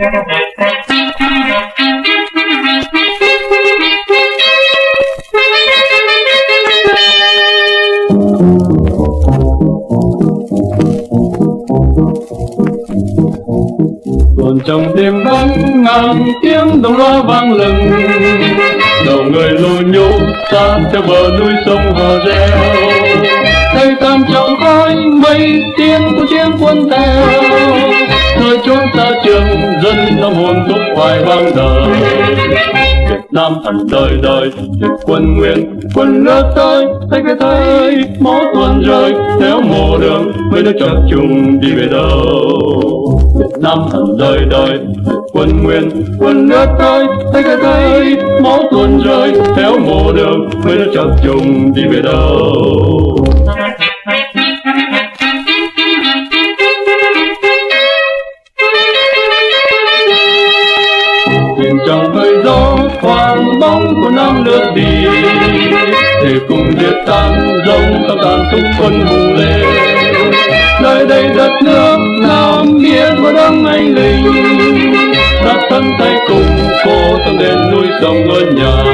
Còn trong đêm vắng ngàn tiếng đồng loa vang lừng, đầu người lù nhù xa theo bờ núi sông hò reo. Cây tam trọng khói mây tiếng của tiếng quân theo, nơi chốn xa trường dân tâm hồn thúc hoài vang đời. Việt Nam thần đời đời Việt quân nguyên, quân lứa tới thấy cái thấy máu tuôn rơi theo mồ đường mấy đứa chập trùng đi về đâu. Việt Nam thần đời đời Việt quân nguyên, quân lứa tới thấy cái thấy máu tuôn rơi theo mồ đường mấy đứa chập trùng đi về đâu. Nhìn trong hơi gió thoáng bóng của năm lướt đi, để cùng Việt tan rông khắp tàn khốc quân hùng lên. Nơi đây đất nước Nam Biên của đấng anh linh, đặt thân tay cùng cô trong đền núi sông ngân nhà.